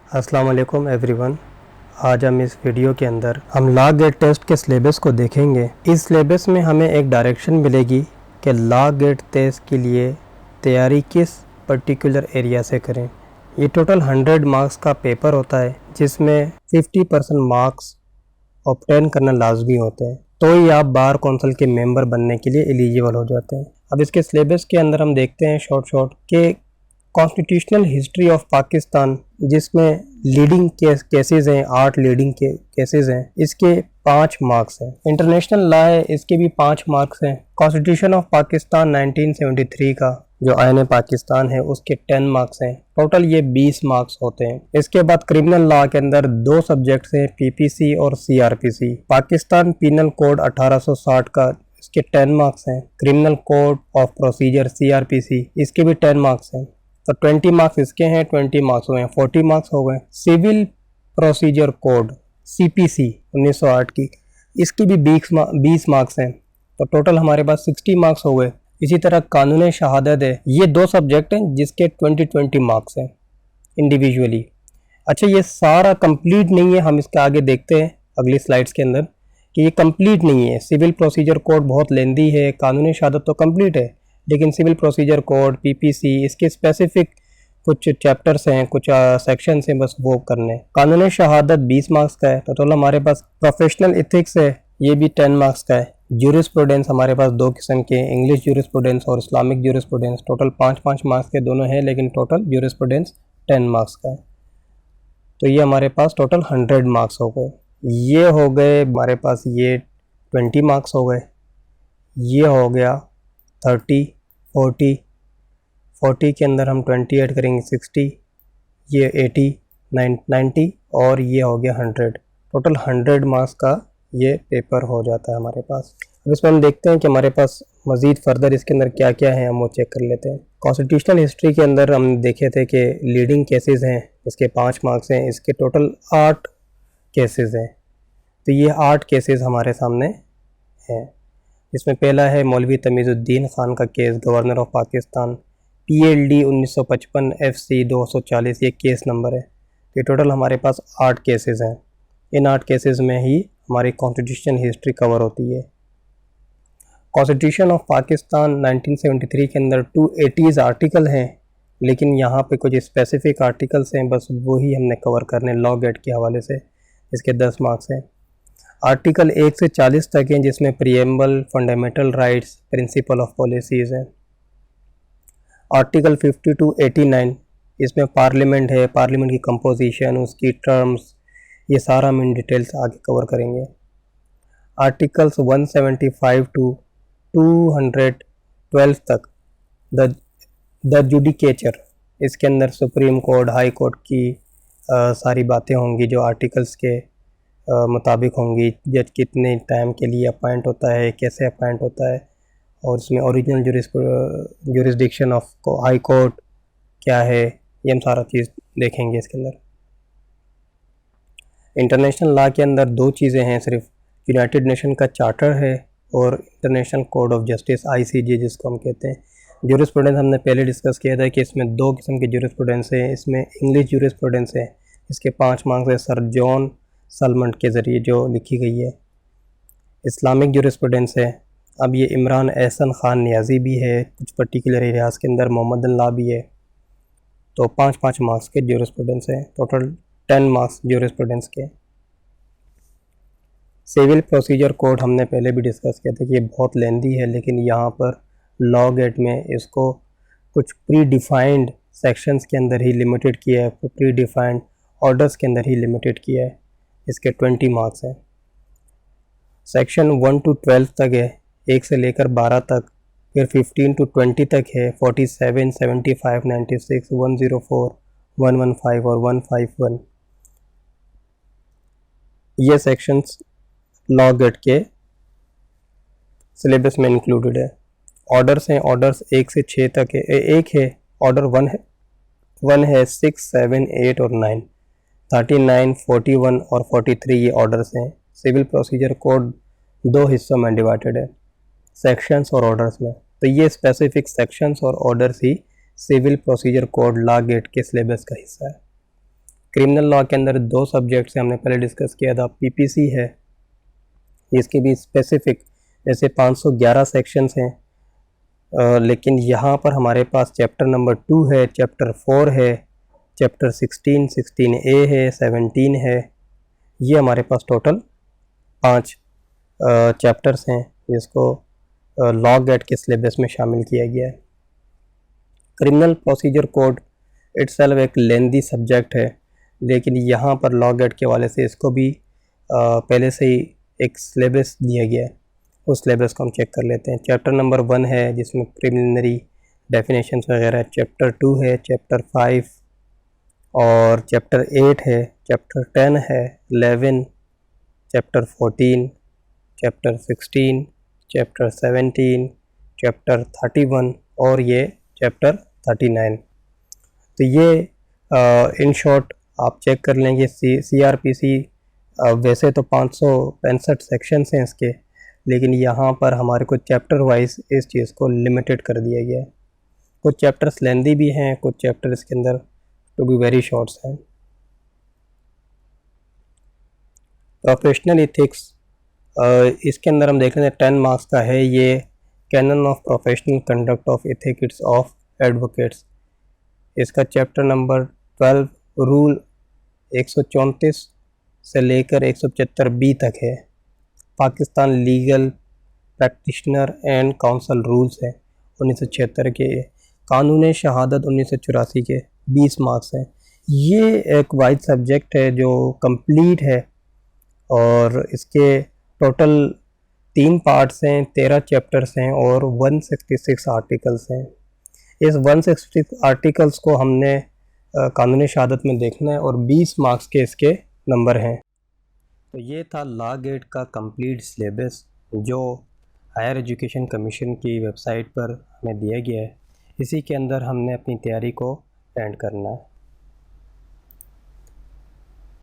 अस्सलाम वालेकुम एवरीवन। आज हम इस वीडियो के अंदर हम लॉ गेट टेस्ट के सिलेबस को देखेंगे। इस सिलेबस में हमें एक डायरेक्शन मिलेगी कि लॉ गेट टेस्ट के लिए तैयारी किस पर्टिकुलर एरिया से करें। ये टोटल 100 मार्क्स का पेपर होता है जिसमें 50% मार्क्स ऑब्टेन करना लाजमी होते हैं, तो ही आप बार कौंसिल के मेंबर बनने के लिए एलिजिबल हो जाते हैं। अब इसके सिलेबस के अंदर हम देखते हैं शॉर्ट के कॉन्स्टिट्यूशनल हिस्ट्री ऑफ पाकिस्तान, जिसमें लीडिंग केसेस हैं, 8 लीडिंग केसेस हैं, इसके 5 मार्क्स हैं। इंटरनेशनल लॉ है, इसके भी 5 मार्क्स हैं। कॉन्स्टिट्यूशन ऑफ पाकिस्तान 1973 का जो आईन पाकिस्तान है उसके 10 मार्क्स हैं। टोटल ये 20 मार्क्स होते हैं। इसके बाद क्रिमिनल लॉ के अंदर 2 सब्जेक्ट्स हैं, पीपीसी और सीआरपीसी। पाकिस्तान पीनल कोड 1860 का, इसके 10 मार्क्स हैं। Criminal code of procedure CrPC, इसके भी 10 मार्क्स हैं। तो 20 मार्क्स इसके हैं, 20 मार्क्स हुए हैं, 40 मार्क्स हो गए। सिविल प्रोसीजर कोड सीपीसी 1908 की, इसकी भी 20 मार्क्स हैं। तो टोटल हमारे पास 60 मार्क्स हो गए। इसी तरह कानून शहादत है, ये 2 सब्जेक्ट हैं जिसके 20 मार्क्स हैं इंडिविजुअली। अच्छा, ये सारा कंप्लीट नहीं है, हम इसके आगे देखते हैं अगली स्लाइड्स के अंदर कि ये कंप्लीट नहीं है। सिविल प्रोसीजर कोड बहुत लेंदी है, कानून शहादत तो कंप्लीट है, लेकिन सिविल प्रोसीजर कोड पीपीसी इसके स्पेसिफिक कुछ चैप्टर्स हैं, कुछ सेक्शंस हैं, बस वो करने। कानून शहादत 20 मार्क्स का है। टोटल हमारे पास प्रोफेशनल एथिक्स है, ये भी 10 मार्क्स का है। ज्यूरिस्प्रूडेंस हमारे पास 2 किस्म के, इंग्लिश ज्यूरिस्प्रूडेंस और इस्लामिक ज्यूरिस्प्रूडेंस। टोटल 5-5 मार्क्स के दोनों हैं, लेकिन टोटल ज्यूरिस्प्रूडेंस 10 मार्क्स का है। तो ये हमारे पास टोटल 100 मार्क्स हो गए। ये हो गए हमारे पास, ये 20 मार्क्स हो गए। ये हो गया 30, 40 के अंदर हम 20 ऐड करेंगे 60, ये 80, 90 और ये हो गया 100। टोटल 100 मार्क्स का ये पेपर हो जाता है हमारे पास। अब इसमें हम देखते हैं कि हमारे पास मज़ीद फर्दर इसके अंदर क्या क्या है, हम वो चेक कर लेते हैं। कॉन्स्टिट्यूशनल हिस्ट्री के अंदर हम देखे थे कि लीडिंग केसेस हैं, इसके 5 मार्क्स हैं, इसके टोटल 8 केसेस हैं। तो ये 8 केसेस हमारे सामने हैं। इसमें पहला है मौलवी तमीज़ुद्दीन खान का case, governor of Pakistan, PLD 1955 FC 240, ये केस नंबर है। ये टोटल हमारे पास 8 केसेस हैं। इन 8 केसेस में ही हमारी कॉन्स्टिट्यूशन हिस्ट्री कवर होती है। कॉन्स्टिट्यूशन ऑफ पाकिस्तान 1973 के अंदर 280 आर्टिकल हैं, लेकिन यहाँ पे कुछ स्पेसिफिक आर्टिकल्स हैं, बस वही हमने कवर करने लॉ गेट के हवाले से। इसके 10 मार्क्स हैं। आर्टिकल 1 से 40 तक हैं, जिसमें preamble, fundamental rights, principle of policies हैं। आर्टिकल 50 to 89, इसमें पार्लियामेंट है, पार्लियामेंट की कंपोजिशन, उसकी टर्म्स, ये सारा हम इन डिटेल्स आगे कवर करेंगे। आर्टिकल्स 175 to 212 तक द जुडिकेचर, इसके अंदर सुप्रीम कोर्ट, हाई कोर्ट की सारी बातें होंगी जो आर्टिकल्स के मुताबिक होंगी। जज कितने टाइम के लिए अपॉइंट होता है, कैसे अपॉइंट होता है, और इसमें original jurisdiction of high court क्या है, ये हम सारा चीज़ देखेंगे इसके अंदर। इंटरनेशनल लॉ के अंदर 2 चीज़ें हैं सिर्फ, यूनाइटेड नेशन का चार्टर है और international code of justice ICJ जिसको हम कहते हैं। ज्यूरिस्प्रूडेंस हमने पहले डिस्कस किया था कि इसमें 2 किस्म के ज्यूरिस्प्रूडेंस हैं। इसमें इंग्लिश ज्यूरिस्प्रूडेंस है, इसके 5 मार्क्स है, सर जॉन सलमंड के ज़रिए जो लिखी गई है। इस्लामिक ज्यूरिस्प्रूडेंस है, अब ये इमरान एहसन ख़ान नियाज़ी भी है, कुछ पर्टिकुलर एरियाज़ के अंदर मोहम्मदन लॉ भी है। तो 5-5 मार्क्स के ज्यूरिस्प्रूडेंस है, टोटल 10 मार्क्स ज्यूरिस्प्रूडेंस के। सिविल प्रोसीजर कोड हमने पहले भी डिस्कस किया था कि ये बहुत लेंदी है, लेकिन यहाँ पर लॉ गेट में इसको कुछ प्री डिफाइंड सेक्शंस के अंदर ही लिमिटेड किया है, प्री डिफाइंड ऑर्डर्स के अंदर ही लिमिटेड किया है। इसके 20 मार्क्स हैं। सेक्शन 1 to 12 तक है, 1 से लेकर 12 तक, फिर 15 to 20 तक है, 47, 75, 96, 104, 115 और 151। ये सेक्शंस लॉ गेट के सिलेबस में इंक्लूडेड है। ऑर्डर्स हैं, ऑर्डर्स 1 से 6 तक है, एक है ऑर्डर 1 है 6, 7, 8 और 9, 39, 41 और 43 ये ऑर्डर्स हैं। सिविल प्रोसीजर कोड 2 हिस्सों में डिवाइडेड है, सेक्शंस और ऑर्डर्स में। तो ये स्पेसिफिक सेक्शंस और ऑर्डर्स ही civil procedure code law gate के सिलेबस का हिस्सा है। क्रिमिनल लॉ के अंदर 2 सब्जेक्ट्स हैं, हमने पहले डिस्कस किया था। पीपीसी है, इसके भी स्पेसिफिक जैसे 511 सेक्शंस हैं, लेकिन यहाँ पर हमारे पास चैप्टर नंबर 2 है, चैप्टर 4 है, चैप्टर 16, 16A है, 17 है। ये हमारे पास टोटल 5 चैप्टर्स हैं जिसको लॉ गेट के सिलेबस में शामिल किया गया है। क्रिमिनल प्रोसीजर कोड इट्सेल्फ एक लेंदी सब्जेक्ट है, लेकिन यहाँ पर लॉ गेट के हवाले से इसको भी पहले से ही एक सिलेबस दिया गया है। उस सिलेबस को हम चेक कर लेते हैं। चैप्टर नंबर 1 है जिसमें प्रिलिमिनरी डेफिनेशंस वगैरह, चैप्टर 2 है, चैप्टर 5 और चैप्टर 8 है, चैप्टर 10 है, 11, चैप्टर 14, चैप्टर 16, चैप्टर 17, चैप्टर 31 और ये चैप्टर 39। तो ये इन शॉर्ट आप चेक कर लेंगे। CRPC वैसे तो 565 सेक्शंस हैं इसके, लेकिन यहाँ पर हमारे को चैप्टर वाइज इस चीज़ को लिमिटेड कर दिया गया है। कुछ चैप्टर्स लेंदी भी हैं, कुछ चैप्टर इसके अंदर टू बी वेरी शॉर्ट्स हैं। प्रोफेशनल इथिक्स, इसके अंदर हम देख लेते हैं 10 मार्क्स का है ये। Canon of professional conduct of ethics of advocates, इसका चैप्टर नंबर 12 रूल 134 से लेकर 175B तक है। Pakistan legal practitioner and council rules है 1976 के। कानून शहादत 1984 के 20 मार्क्स हैं। ये एक वाइड सब्जेक्ट है जो कंप्लीट है और इसके टोटल 3 पार्ट्स हैं, 13 चैप्टर्स हैं और 166 आर्टिकल्स हैं। इस 166 आर्टिकल्स को हमने कानून शहादत में देखना है और 20 मार्क्स के इसके नंबर हैं। तो ये था लॉ गेट का कंप्लीट सिलेबस जो हायर एजुकेशन कमीशन की वेबसाइट पर हमें दिया गया है। इसी के अंदर हमने अपनी तैयारी को एंड करना है।